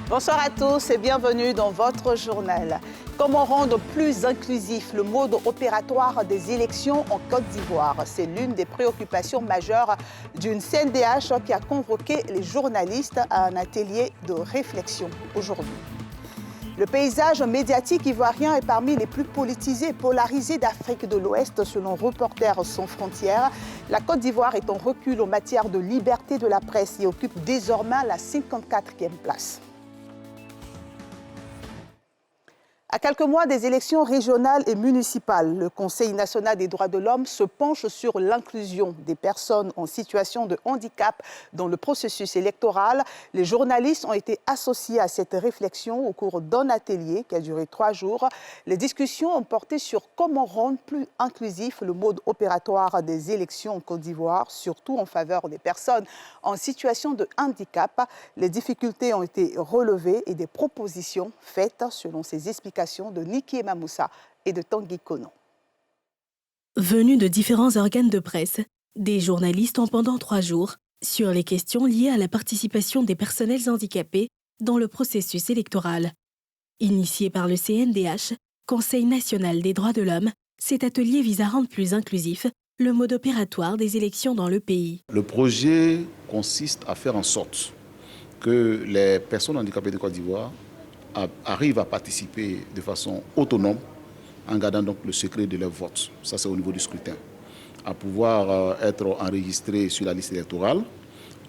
Bonsoir à tous et bienvenue dans votre journal. Comment rendre plus inclusif le mode opératoire des élections en Côte d'Ivoire? C'est l'une des préoccupations majeures d'une CNDH qui a convoqué les journalistes à un atelier de réflexion aujourd'hui. Le paysage médiatique ivoirien est parmi les plus politisés et polarisés d'Afrique de l'Ouest, selon Reporters sans frontières. La Côte d'Ivoire est en recul en matière de liberté de la presse et occupe désormais la 54e place. À quelques mois des élections régionales et municipales, le Conseil national des droits de l'homme se penche sur l'inclusion des personnes en situation de handicap dans le processus électoral. Les journalistes ont été associés à cette réflexion au cours d'un atelier qui a duré 3 jours. Les discussions ont porté sur comment rendre plus inclusif le mode opératoire des élections en Côte d'Ivoire, surtout en faveur des personnes en situation de handicap. Les difficultés ont été relevées et des propositions faites selon ces explications de Niki Mamoussa et de Tanguy Kono. Venus de différents organes de presse, des journalistes ont pendant 3 jours sur les questions liées à la participation des personnels handicapés dans le processus électoral. Initié par le CNDH, Conseil national des droits de l'homme, cet atelier vise à rendre plus inclusif le mode opératoire des élections dans le pays. Le projet consiste à faire en sorte que les personnes handicapées de Côte d'Ivoire arrivent à participer de façon autonome en gardant donc le secret de leur vote. Ça, c'est au niveau du scrutin. À pouvoir être enregistrés sur la liste électorale,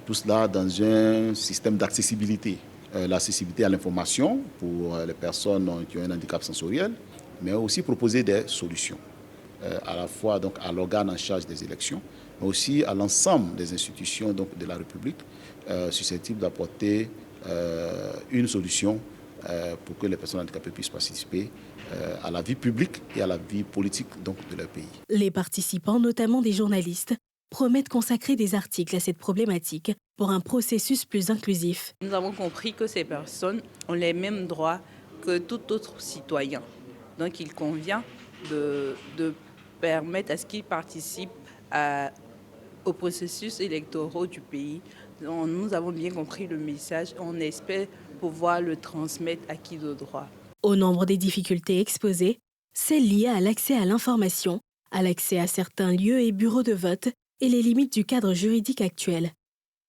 tout cela dans un système d'accessibilité. L'accessibilité à l'information pour les personnes qui ont un handicap sensoriel, mais aussi proposer des solutions, à la fois donc, à l'organe en charge des élections, mais aussi à l'ensemble des institutions donc, de la République susceptibles d'apporter une solution pour que les personnes handicapées puissent participer à la vie publique et à la vie politique donc, de leur pays. Les participants, notamment des journalistes, promettent consacrer des articles à cette problématique pour un processus plus inclusif. Nous avons compris que ces personnes ont les mêmes droits que tout autre citoyen. Donc il convient de permettre à ce qu'ils participent au processus électoral du pays. Donc, nous avons bien compris le message, on espère pouvoir le transmettre à qui de droit. Au nombre des difficultés exposées, celles liées à l'accès à l'information, à l'accès à certains lieux et bureaux de vote et les limites du cadre juridique actuel.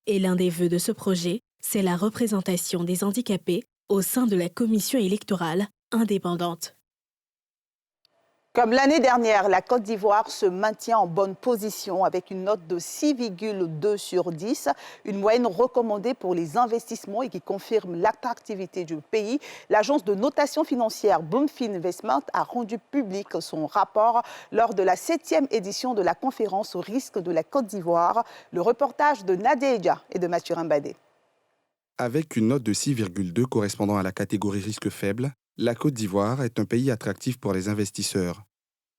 Et l'un des vœux de ce projet, c'est la représentation des handicapés au sein de la commission électorale indépendante. Comme l'année dernière, la Côte d'Ivoire se maintient en bonne position avec une note de 6,2 sur 10, une moyenne recommandée pour les investissements et qui confirme l'attractivité du pays. L'agence de notation financière Bloomfin Investment a rendu public son rapport lors de la 7e édition de la conférence au risque de la Côte d'Ivoire. Le reportage de Nadéja et de Mathurin Badé. Avec une note de 6,2 correspondant à la catégorie risque faible, la Côte d'Ivoire est un pays attractif pour les investisseurs.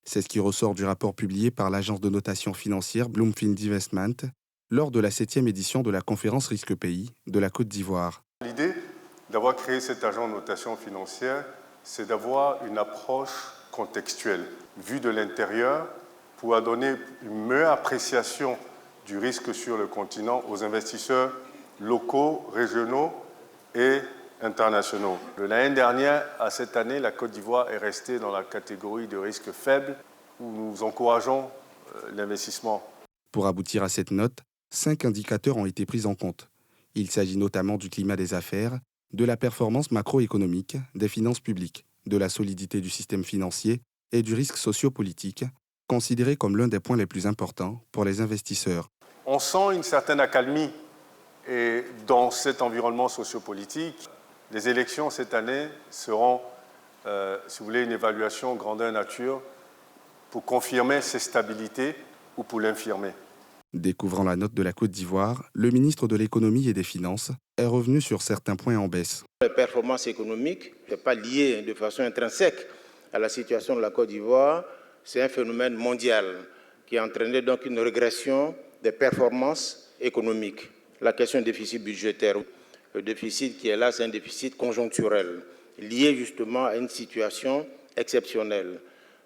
C'est ce qui ressort du rapport publié par l'agence de notation financière Bloomfin Investment lors de la 7e édition de la conférence Risque Pays de la Côte d'Ivoire. L'idée d'avoir créé cette agence de notation financière, c'est d'avoir une approche contextuelle, vue de l'intérieur, pour donner une meilleure appréciation du risque sur le continent aux investisseurs locaux, régionaux et internationaux. De l'année dernière à cette année, la Côte d'Ivoire est restée dans la catégorie de risque faible où nous encourageons l'investissement. Pour aboutir à cette note, 5 indicateurs ont été pris en compte. Il s'agit notamment du climat des affaires, de la performance macroéconomique, des finances publiques, de la solidité du système financier et du risque sociopolitique, considéré comme l'un des points les plus importants pour les investisseurs. On sent une certaine accalmie et dans cet environnement sociopolitique. Les élections cette année seront, si vous voulez, une évaluation grandeur nature pour confirmer cette stabilité ou pour l'infirmer. Découvrant la note de la Côte d'Ivoire, le ministre de l'Économie et des Finances est revenu sur certains points en baisse. La performance économique n'est pas liée de façon intrinsèque à la situation de la Côte d'Ivoire. C'est un phénomène mondial qui a entraîné donc une régression des performances économiques. La question du déficit budgétaire, le déficit qui est là, c'est un déficit conjoncturel, lié justement à une situation exceptionnelle.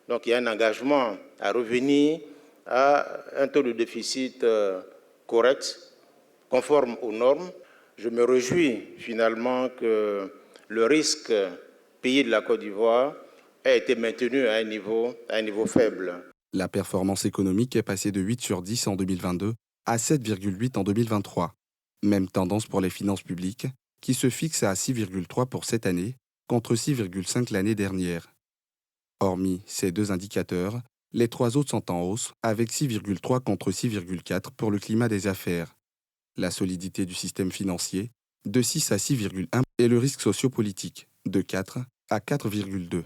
Donc il y a un engagement à revenir à un taux de déficit correct, conforme aux normes. Je me réjouis finalement que le risque pays de la Côte d'Ivoire ait été maintenu à un niveau faible. La performance économique est passée de 8 sur 10 en 2022 à 7,8 en 2023. Même tendance pour les finances publiques, qui se fixent à 6,3 pour cette année, contre 6,5 l'année dernière. Hormis ces deux indicateurs, les trois autres sont en hausse, avec 6,3 contre 6,4 pour le climat des affaires. La solidité du système financier, de 6 à 6,1, et le risque sociopolitique, de 4 à 4,2.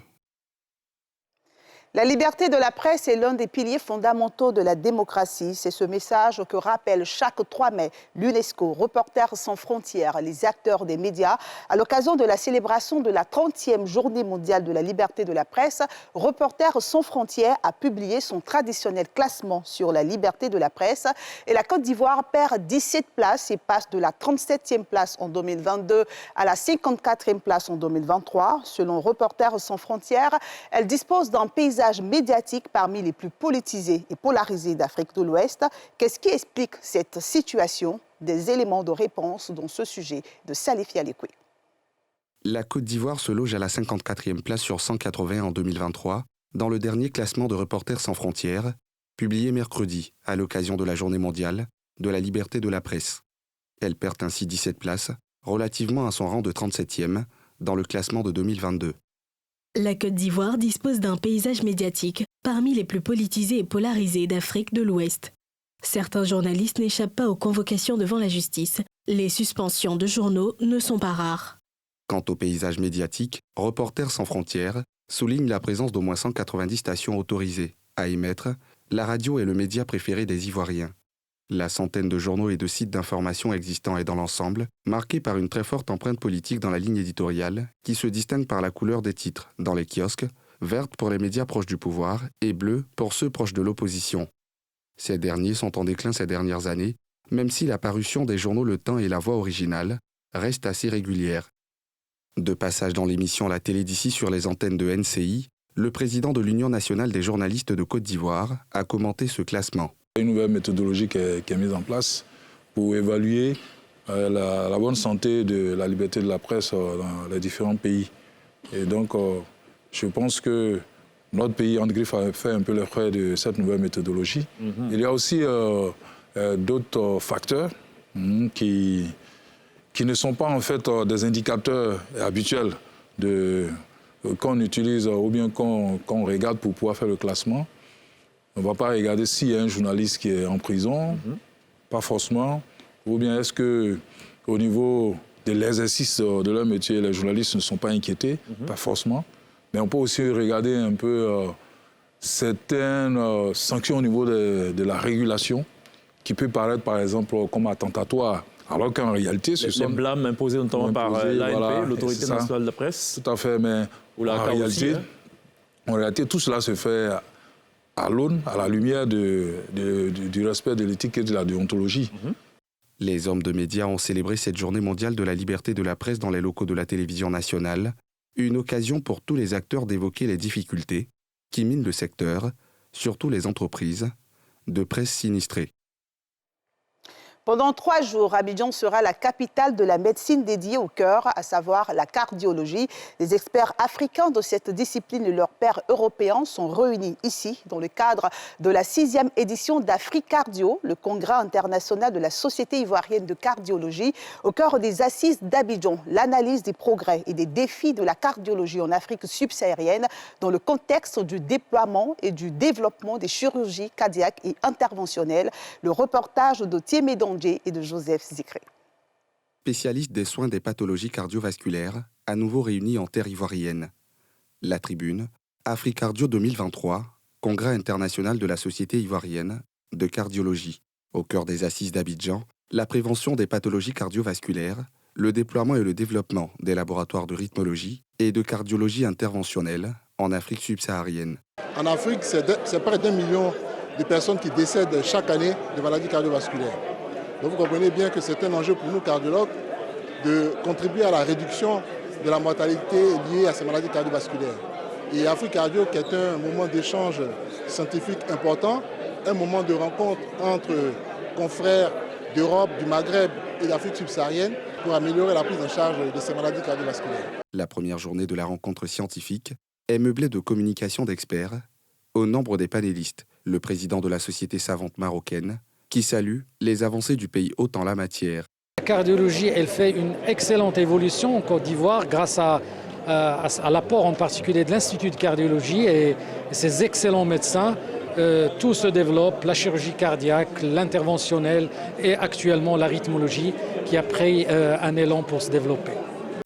La liberté de la presse est l'un des piliers fondamentaux de la démocratie. C'est ce message que rappelle chaque 3 mai l'UNESCO, Reporters sans frontières, les acteurs des médias. À l'occasion de la célébration de la 30e journée mondiale de la liberté de la presse, Reporters sans frontières a publié son traditionnel classement sur la liberté de la presse. Et la Côte d'Ivoire perd 17 places et passe de la 37e place en 2022 à la 54e place en 2023. Selon Reporters sans frontières, elle dispose d'un paysage médiatique parmi les plus politisés et polarisés d'Afrique de l'Ouest. Qu'est-ce qui explique cette situation? Des éléments de réponse dans ce sujet de Salif Yalikoui. La Côte d'Ivoire se loge à la 54e place sur 180 en 2023 dans le dernier classement de Reporters sans frontières, publié mercredi à l'occasion de la Journée mondiale de la liberté de la presse. Elle perd ainsi 17 places, relativement à son rang de 37e dans le classement de 2022. La Côte d'Ivoire dispose d'un paysage médiatique parmi les plus politisés et polarisés d'Afrique de l'Ouest. Certains journalistes n'échappent pas aux convocations devant la justice. Les suspensions de journaux ne sont pas rares. Quant au paysage médiatique, Reporters sans frontières souligne la présence d'au moins 190 stations autorisées à émettre. La radio est le média préféré des Ivoiriens. La centaine de journaux et de sites d'information existants est dans l'ensemble marquée par une très forte empreinte politique dans la ligne éditoriale qui se distingue par la couleur des titres dans les kiosques, verte pour les médias proches du pouvoir et bleue pour ceux proches de l'opposition. Ces derniers sont en déclin ces dernières années, même si la parution des journaux Le Temps et La Voix originale reste assez régulière. De passage dans l'émission La télé d'ici sur les antennes de NCI, le président de l'Union nationale des journalistes de Côte d'Ivoire a commenté ce classement. Une nouvelle méthodologie qui est mise en place pour évaluer la bonne santé de la liberté de la presse dans les différents pays. Et donc, je pense que notre pays, André Griffe, a fait un peu les frais de cette nouvelle méthodologie. Il y a aussi d'autres facteurs qui ne sont pas en fait des indicateurs habituels qu'on utilise ou bien qu'on regarde pour pouvoir faire le classement. On ne va pas regarder s'il y a un journaliste qui est en prison, pas forcément. Ou bien est-ce qu'au niveau de l'exercice de leur métier, les journalistes ne sont pas inquiétés, pas forcément. Mais on peut aussi regarder un peu certaines sanctions au niveau de la régulation qui peut paraître par exemple comme attentatoire. Alors qu'en réalité, ce sont... Les blâmes imposés notamment par l'ANP, voilà, l'Autorité nationale de la presse. Tout à fait, mais ou la en réalité, tout cela se fait à l'aune, à la lumière du respect de l'éthique et de la déontologie. Les hommes de médias ont célébré cette journée mondiale de la liberté de la presse dans les locaux de la télévision nationale, une occasion pour tous les acteurs d'évoquer les difficultés qui minent le secteur, surtout les entreprises, de presse sinistrées. Pendant 3 jours, Abidjan sera la capitale de la médecine dédiée au cœur, à savoir la cardiologie. Les experts africains de cette discipline et leurs pairs européens sont réunis ici dans le cadre de la 6e édition d'Africardio, le congrès international de la Société ivoirienne de cardiologie. Au cœur des assises d'Abidjan, l'analyse des progrès et des défis de la cardiologie en Afrique subsaharienne dans le contexte du déploiement et du développement des chirurgies cardiaques et interventionnelles. Le reportage de Thiemé Dondje et de Joseph Zikré. Spécialiste des soins des pathologies cardiovasculaires, à nouveau réunis en terre ivoirienne. La tribune, Africardio 2023, congrès international de la Société ivoirienne de cardiologie. Au cœur des assises d'Abidjan, la prévention des pathologies cardiovasculaires, le déploiement et le développement des laboratoires de rythmologie et de cardiologie interventionnelle en Afrique subsaharienne. En Afrique, c'est près d'1 million de personnes qui décèdent chaque année de maladies cardiovasculaires. Donc vous comprenez bien que c'est un enjeu pour nous cardiologues de contribuer à la réduction de la mortalité liée à ces maladies cardiovasculaires. Et Africardio, qui est un moment d'échange scientifique important, un moment de rencontre entre confrères d'Europe, du Maghreb et d'Afrique subsaharienne pour améliorer la prise en charge de ces maladies cardiovasculaires. La première journée de la rencontre scientifique est meublée de communication d'experts. Au nombre des panélistes, le président de la Société savante marocaine, qui salue les avancées du pays hôte en la matière. La cardiologie, elle fait une excellente évolution en Côte d'Ivoire grâce à l'apport en particulier de l'Institut de cardiologie et ses excellents médecins. Tout se développe, la chirurgie cardiaque, l'interventionnel et actuellement la rythmologie qui a pris un élan pour se développer.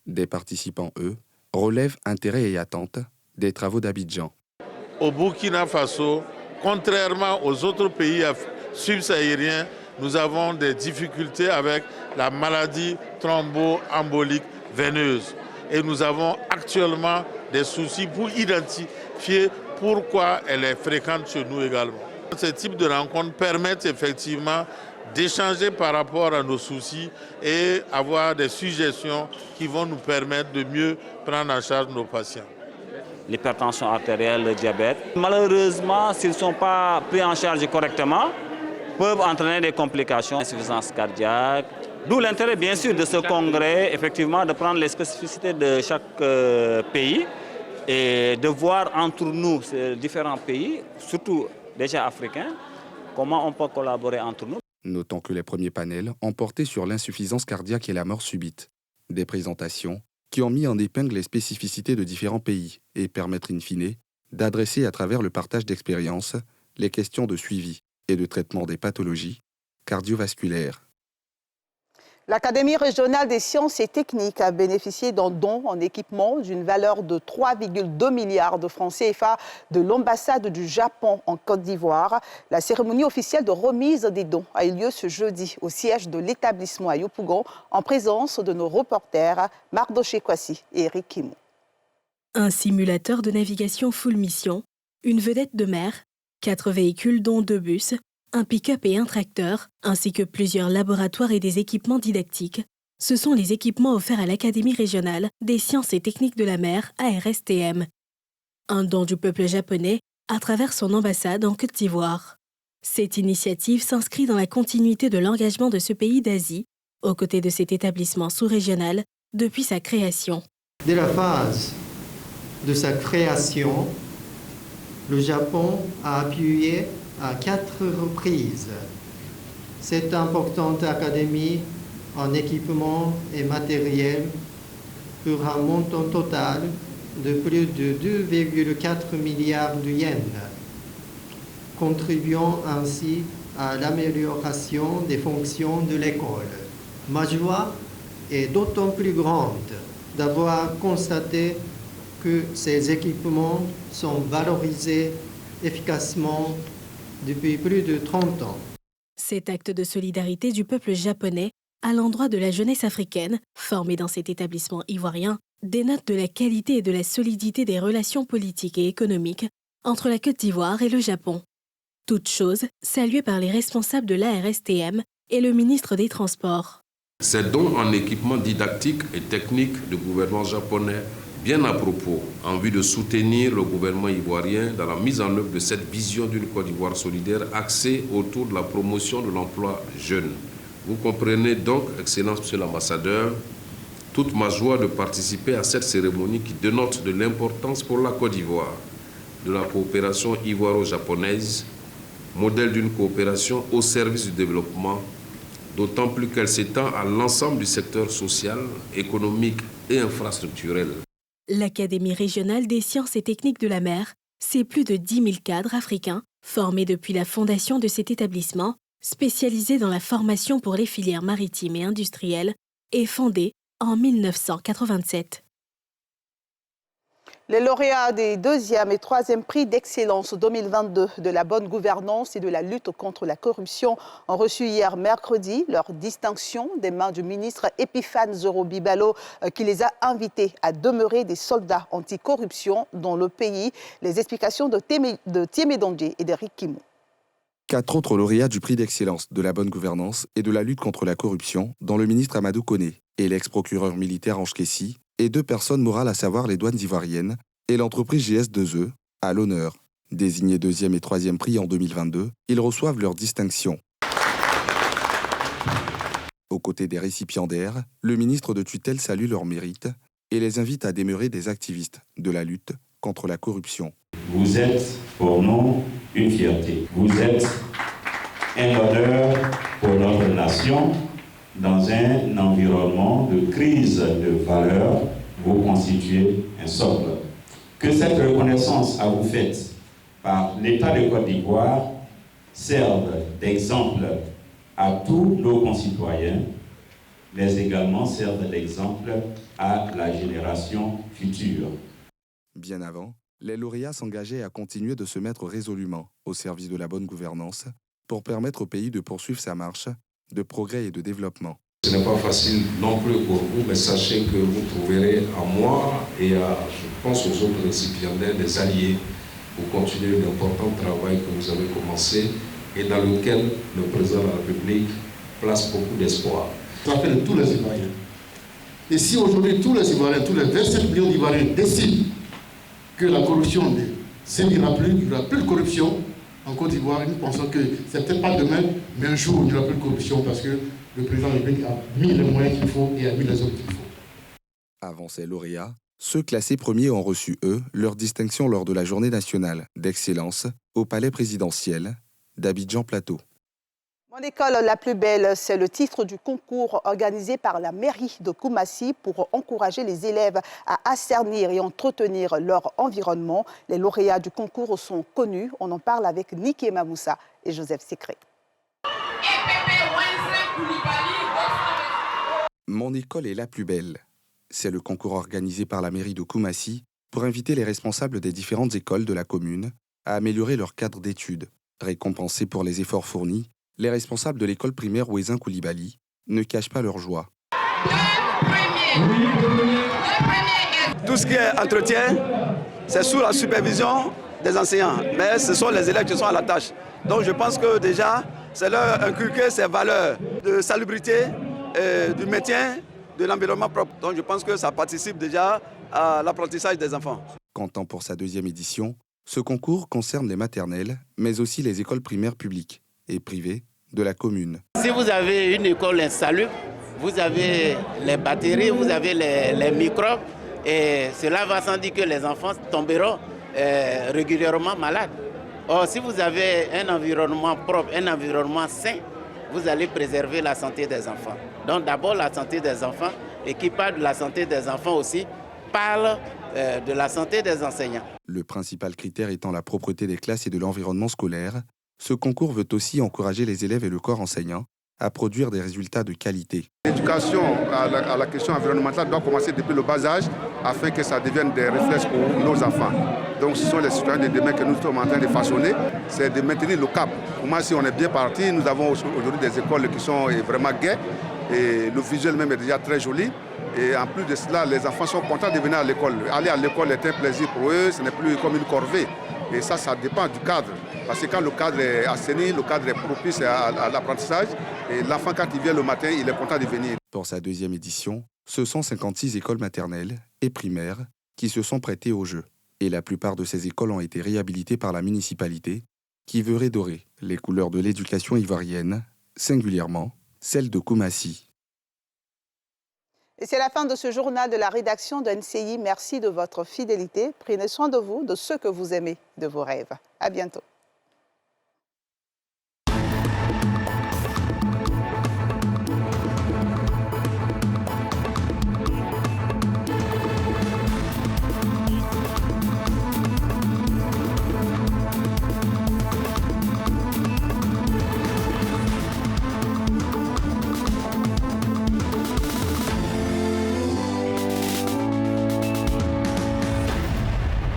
Des participants, eux, relèvent intérêt et attentes des travaux d'Abidjan. Au Burkina Faso, contrairement aux autres pays subsahariens, nous avons des difficultés avec la maladie thromboembolique veineuse. Et nous avons actuellement des soucis pour identifier pourquoi elle est fréquente chez nous également. Ce type de rencontres permettent effectivement d'échanger par rapport à nos soucis et avoir des suggestions qui vont nous permettre de mieux prendre en charge nos patients. L'hypertension artérielle, le diabète. Malheureusement, s'ils ne sont pas pris en charge correctement, peuvent entraîner des complications, insuffisance cardiaque. D'où l'intérêt, bien sûr, de ce congrès, effectivement, de prendre les spécificités de chaque pays et de voir entre nous, ces différents pays, surtout déjà africains, comment on peut collaborer entre nous. Notons que les premiers panels ont porté sur l'insuffisance cardiaque et la mort subite. Des présentations qui ont mis en épingle les spécificités de différents pays et permettre in fine d'adresser à travers le partage d'expériences les questions de suivi et de traitement des pathologies cardiovasculaires. L'Académie régionale des sciences et techniques a bénéficié d'un don en équipement d'une valeur de 3,2 milliards de francs CFA de l'ambassade du Japon en Côte d'Ivoire. La cérémonie officielle de remise des dons a eu lieu ce jeudi au siège de l'établissement à Yopougon en présence de nos reporters Mardoché Kwasi et Eric Kimou. Un simulateur de navigation full mission, une vedette de mer, 4 véhicules dont 2 bus, un pick-up et un tracteur, ainsi que plusieurs laboratoires et des équipements didactiques. Ce sont les équipements offerts à l'Académie régionale des sciences et techniques de la mer, ARSTM. Un don du peuple japonais à travers son ambassade en Côte d'Ivoire. Cette initiative s'inscrit dans la continuité de l'engagement de ce pays d'Asie, aux côtés de cet établissement sous-régional, depuis sa création. Dès la phase de sa création, le Japon a appuyé à 4 reprises cette importante académie en équipement et matériel pour un montant total de plus de 2,4 milliards de yens, contribuant ainsi à l'amélioration des fonctions de l'école. Ma joie est d'autant plus grande d'avoir constaté que ces équipements sont valorisés efficacement depuis plus de 30 ans. Cet acte de solidarité du peuple japonais à l'endroit de la jeunesse africaine, formée dans cet établissement ivoirien, dénote de la qualité et de la solidité des relations politiques et économiques entre la Côte d'Ivoire et le Japon. Toute chose saluée par les responsables de l'ARSTM et le ministre des Transports. Ces dons en équipement didactique et technique du gouvernement japonais bien à propos, en vue de soutenir le gouvernement ivoirien dans la mise en œuvre de cette vision d'une Côte d'Ivoire solidaire axée autour de la promotion de l'emploi jeune. Vous comprenez donc, Excellence Monsieur l'Ambassadeur, toute ma joie de participer à cette cérémonie qui dénote de l'importance pour la Côte d'Ivoire de la coopération ivoiro-japonaise, modèle d'une coopération au service du développement, d'autant plus qu'elle s'étend à l'ensemble du secteur social, économique et infrastructurel. L'Académie régionale des sciences et techniques de la mer, c'est plus de 10 000 cadres africains formés depuis la fondation de cet établissement, spécialisé dans la formation pour les filières maritimes et industrielles, et fondé en 1987. Les lauréats des 2e et 3e prix d'excellence 2022 de la bonne gouvernance et de la lutte contre la corruption ont reçu hier mercredi leur distinction des mains du ministre Epiphane Zoro-Bibalo qui les a invités à demeurer des soldats anticorruption dans le pays. Les explications de Thiemé Dondje et d'Eric Kimou. 4 autres lauréats du prix d'excellence de la bonne gouvernance et de la lutte contre la corruption, dont le ministre Amadou Koné et l'ex-procureur militaire Ange Kessi, et 2 personnes morales, à savoir les douanes ivoiriennes et l'entreprise GS2E, à l'honneur. Désignés 2e et 3e prix en 2022, ils reçoivent leur distinction. Aux côtés des récipiendaires, le ministre de tutelle salue leur mérite et les invite à demeurer des activistes de la lutte contre la corruption. Vous êtes pour nous une fierté. Vous êtes un honneur pour notre nation. Dans un environnement de crise de valeurs, vous constituez un socle. Que cette reconnaissance à vous faite par l'État de Côte d'Ivoire serve d'exemple à tous nos concitoyens, mais également serve d'exemple à la génération future. Bien avant, les lauréats s'engageaient à continuer de se mettre résolument au service de la bonne gouvernance pour permettre au pays de poursuivre sa marche de progrès et de développement. Ce n'est pas facile non plus pour vous, mais sachez que vous trouverez en moi et à, je pense aux autres récipiendaires, des alliés pour continuer l'important travail que vous avez commencé et dans lequel le président de la République place beaucoup d'espoir. Ça fait de tous les Ivoiriens. Et si aujourd'hui tous les Ivoiriens, tous les 27 millions d'Ivoiriens décident que la corruption ne s'émira plus, il n'y aura plus de corruption en Côte d'Ivoire, nous pensons que c'est peut-être pas demain, mais un jour il n'y aura plus de corruption parce que le président de la République a mis les moyens qu'il faut et a mis les hommes qu'il faut. Avant ces lauréats, ceux classés premiers ont reçu, eux, leur distinction lors de la journée nationale d'excellence au palais présidentiel d'Abidjan Plateau. Mon école la plus belle, c'est le titre du concours organisé par la mairie de Koumassi pour encourager les élèves à assainir et entretenir leur environnement. Les lauréats du concours sont connus. On en parle avec Niki Mamoussa et Joseph Secret. Mon école est la plus belle. C'est le concours organisé par la mairie de Koumassi pour inviter les responsables des différentes écoles de la commune à améliorer leur cadre d'études. Récompensés pour les efforts fournis, les responsables de l'école primaire Ouezin Koulibaly ne cachent pas leur joie. Tout ce qui est entretien, c'est sous la supervision des enseignants, mais ce sont les élèves qui sont à la tâche. Donc je pense que déjà, c'est leur inculquer ces valeurs de salubrité, du maintien de l'environnement propre. Donc je pense que ça participe déjà à l'apprentissage des enfants. Comptant pour sa 2e édition, ce concours concerne les maternelles, mais aussi les écoles primaires publiques et privées de la commune. Si vous avez une école insalubre, vous avez les bactéries, vous avez les microbes, et cela va sans dire que les enfants tomberont régulièrement malades. Or, si vous avez un environnement propre, un environnement sain, vous allez préserver la santé des enfants. Donc d'abord la santé des enfants, et qui parle de la santé des enfants aussi, parle de la santé des enseignants. Le principal critère étant la propreté des classes et de l'environnement scolaire, ce concours veut aussi encourager les élèves et le corps enseignant à produire des résultats de qualité. L'éducation à la question environnementale doit commencer depuis le bas âge afin que ça devienne des réflexes pour nos enfants. Donc ce sont les citoyens de demain que nous sommes en train de façonner, c'est de maintenir le cap. Pour moi, si on est bien parti, nous avons aujourd'hui des écoles qui sont vraiment gaies et le visuel même est déjà très joli. Et en plus de cela, les enfants sont contents de venir à l'école. Aller à l'école est un plaisir pour eux, ce n'est plus comme une corvée. Et ça dépend du cadre. Parce que quand le cadre est assaini, le cadre est propice à l'apprentissage, et l'enfant, quand il vient le matin, il est content de venir. Pour sa 2e édition, ce sont 56 écoles maternelles et primaires qui se sont prêtées au jeu. Et la plupart de ces écoles ont été réhabilitées par la municipalité, qui veut redorer les couleurs de l'éducation ivoirienne, singulièrement celle de Koumassi. Et c'est la fin de ce journal de la rédaction de NCI. Merci de votre fidélité. Prenez soin de vous, de ceux que vous aimez, de vos rêves. À bientôt.